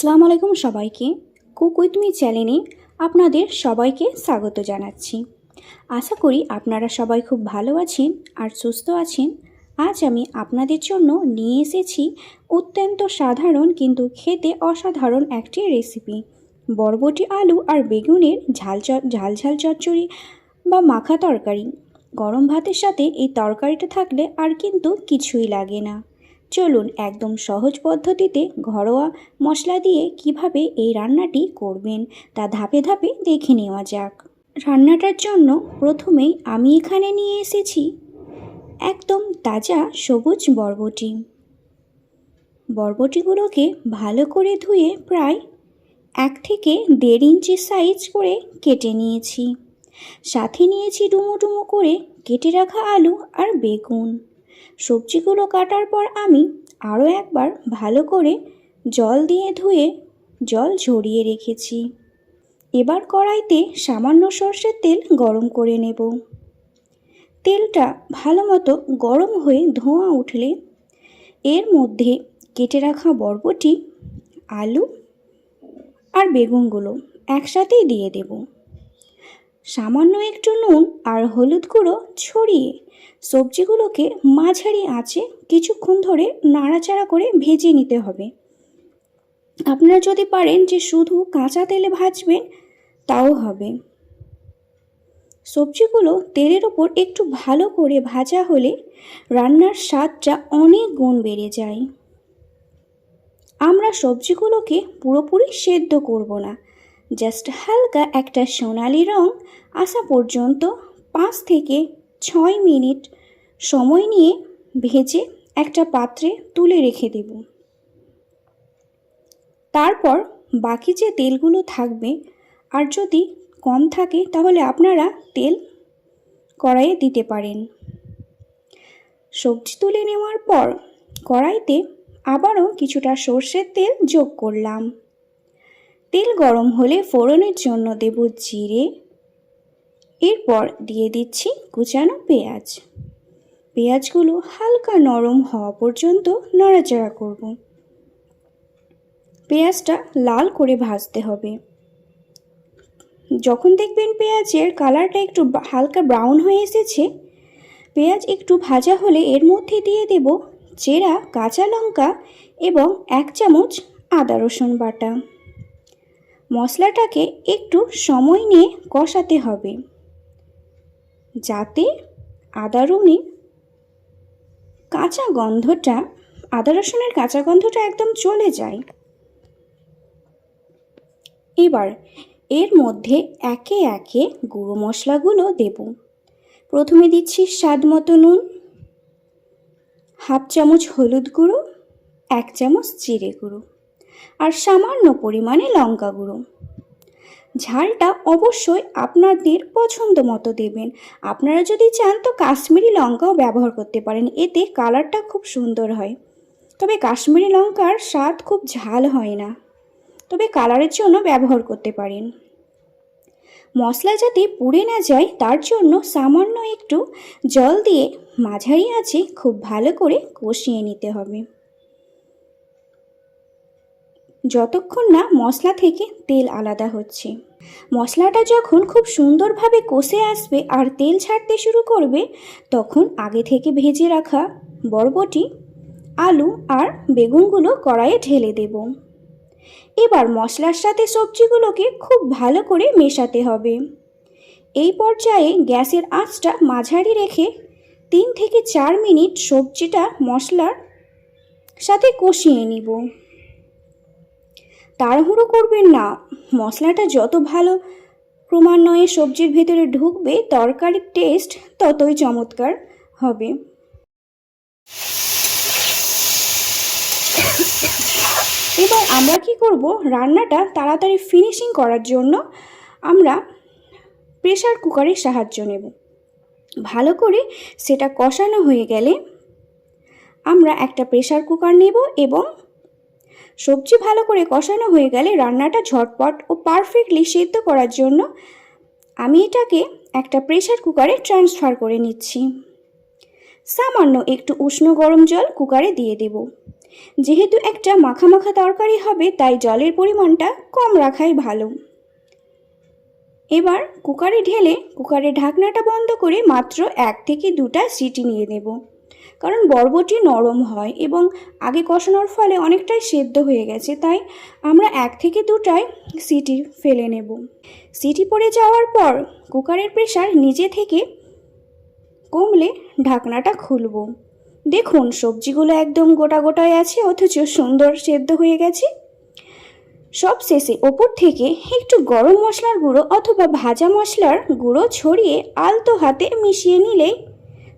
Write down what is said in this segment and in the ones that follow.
আসসালামু আলাইকুম সবাইকে। কুক উইথ মি চ্যানেলে আপনাদের সবাইকে স্বাগত জানাচ্ছি। আশা করি আপনারা সবাই খুব ভালো আছেন আর সুস্থ আছেন। আজ আমি আপনাদের জন্য নিয়ে এসেছি অত্যন্ত সাধারণ কিন্তু খেতে অসাধারণ একটি রেসিপি, বরবটি আলু আর বেগুনের ঝাল ঝাল চচ্চড়ি বা মাখা তরকারি। গরম ভাতের সাথে এই তরকারিটা থাকলে আর কিন্তু কিছুই লাগে না। চলুন একদম সহজ পদ্ধতিতে ঘরোয়া মশলা দিয়ে কিভাবে এই রান্নাটি করবেন তা ধাপে ধাপে দেখে নেওয়া যাক। রান্নাটার জন্য প্রথমেই আমি এখানে নিয়ে এসেছি একদম তাজা সবুজ বরবটি। বরবটিগুলোকে ভালো করে ধুয়ে প্রায় 1 থেকে 1.5 ইঞ্চি সাইজ করে কেটে নিয়েছি। সাথে নিয়েছি ডুমো ডুমো করে কেটে রাখা আলু আর বেগুন। সবজিগুলো কাটার পর আমি আরও একবার ভালো করে জল দিয়ে ধুয়ে জল ঝরিয়ে রেখেছি। এবার কড়াইতে সামান্য সর্ষের তেল গরম করে নেব। তেলটা ভালো মতো গরম হয়ে ধোঁয়া উঠলে এর মধ্যে কেটে রাখা বরবটি, আলু আর বেগুনগুলো একসাথেই দিয়ে দেব। সামান্য একটু নুন আর হলুদ গুঁড়ো ছড়িয়ে সবজিগুলোকে মাঝারি আঁচে কিছুক্ষণ ধরে নাড়াচাড়া করে ভেজে নিতে হবে। আপনারা যদি পারেন যে শুধু কাঁচা তেলে ভাজবেন তাও হবে। সবজিগুলো তেলের ওপর একটু ভালো করে ভাজা হলে রান্নার স্বাদটা অনেক গুণ বেড়ে যায়। আমরা সবজিগুলোকে পুরোপুরি সেদ্ধ করব না, জাস্ট হালকা একটা সোনালি রং আসা পর্যন্ত 5 থেকে 6 মিনিট সময় নিয়ে ভেজে একটা পাত্রে তুলে রেখে দেব। তারপর বাকি যে তেলগুলো থাকবে, আর যদি কম থাকে তাহলে আপনারা তেল কড়াইয়ে দিতে পারেন। সবজি তুলে নেওয়ার পর কড়াইতে আবারও কিছুটা সর্ষের তেল যোগ করলাম। তেল গরম হলে ফোড়নের জন্য দেব জিরে, এরপর দিয়ে দিচ্ছি কুচানো পেঁয়াজ। পেঁয়াজগুলো হালকা নরম হওয়া পর্যন্ত নাড়াচাড়া করব। পেঁয়াজটা লাল করে ভাজতে হবে। যখন দেখবেন পেঁয়াজের কালারটা একটু হালকা ব্রাউন হয়ে এসেছে, পেঁয়াজ একটু ভাজা হলে এর মধ্যে দিয়ে দেব চেরা কাঁচা লঙ্কা এবং 1 চামচ আদা রসুন বাটা। মশলাটাকে একটু সময় নিয়ে কষাতে হবে যাতে আদা রসুনের কাঁচা গন্ধটা একদম চলে যায়। এবার এর মধ্যে একে একে গুঁড়ো মশলাগুলো দেব। প্রথমে দিচ্ছি স্বাদ মতো নুন, 1/2 চামচ হলুদ গুঁড়ো, 1 চামচ জিরে গুঁড়ো আর সামান্য পরিমাণে লঙ্কা গুঁড়ো। ঝালটা অবশ্যই আপনাদের পছন্দ মতো দেবেন। আপনারা যদি চান তো কাশ্মীরি লঙ্কাও ব্যবহার করতে পারেন, এতে কালারটা খুব সুন্দর হয়। তবে কাশ্মীরি লঙ্কার স্বাদ খুব ঝাল হয় না, তবে কালারের জন্য ব্যবহার করতে পারেন। মশলা যাতে পুড়ে না যায় তার জন্য সামান্য একটু জল দিয়ে মাঝারি আঁচে খুব ভালো করে কষিয়ে নিতে হবে, যতক্ষণ না মশলা থেকে তেল আলাদা হচ্ছে। মশলাটা যখন খুব সুন্দরভাবে কষে আসবে আর তেল ছাড়তে শুরু করবে, তখন আগে থেকে ভেজে রাখা বরবটি, আলু আর বেগুনগুলো কড়াইয়ে ঢেলে দেব। এবার মশলার সাথে সবজিগুলোকে খুব ভালো করে মেশাতে হবে। এই পর্যায়ে গ্যাসের আঁচটা মাঝারি রেখে 3 থেকে 4 মিনিট সবজিটা মশলার সাথে কষিয়ে নিব। তাড়াহুড়ো করবেন না, মশলাটা যত ভালো ক্রমান্বয়ে সবজির ভেতরে ঢুকবে তরকারির টেস্ট ততই চমৎকার হবে। এবার আমরা কি করব, রান্নাটা তাড়াতাড়ি ফিনিশিং করার জন্য আমরা প্রেসার কুকারের সাহায্য নেব। ভালো করে সেটা কষানো হয়ে গেলে আমরা একটা প্রেসার কুকার নেব এবং সবজি ভালো করে কষানো হয়ে গেলে রান্নাটা ঝটপট ও পারফেক্টলি সিদ্ধ করার জন্য আমি এটাকে একটা প্রেসার কুকারে ট্রান্সফার করে নিচ্ছি। সামান্য একটু উষ্ণ গরম জল কুকারে দিয়ে দেব। যেহেতু একটা মাখা মাখা তরকারি হবে তাই জলের পরিমাণটা কম রাখাই ভালো। এবার কুকারে ঢেলে কুকারের ঢাকনাটা বন্ধ করে মাত্র 1 থেকে 2টা সিটি নিয়ে নেব, কারণ বরবটি নরম হয় এবং আগে কষানোর ফলে অনেকটাই সেদ্ধ হয়ে গেছে, তাই আমরা 1 থেকে 2টায় সিটি ফেলে নেব। সিটি পড়ে যাওয়ার পর কুকারের প্রেসার নিজে থেকে কমলে ঢাকনাটা খুলব। দেখুন সবজিগুলো একদম গোটা গোটায় আছে, অথচ সুন্দর সেদ্ধ হয়ে গেছে। সব শেষে ওপর থেকে একটু গরম মশলার গুঁড়ো অথবা ভাজা মশলার গুঁড়ো ছড়িয়ে আলতো হাতে মিশিয়ে নিলেই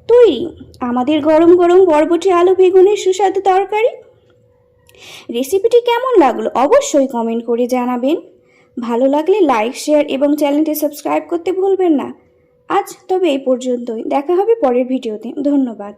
তৈরি আমাদের গরম গরম বরবটি আলু বেগুনের সুস্বাদু তরকারি। রেসিপিটি কেমন লাগলো অবশ্যই কমেন্ট করে জানাবেন। ভালো লাগলে লাইক, শেয়ার এবং চ্যানেলটি সাবস্ক্রাইব করতে ভুলবেন না। আজ তবে এই পর্যন্তই, দেখা হবে পরের ভিডিওতে। ধন্যবাদ।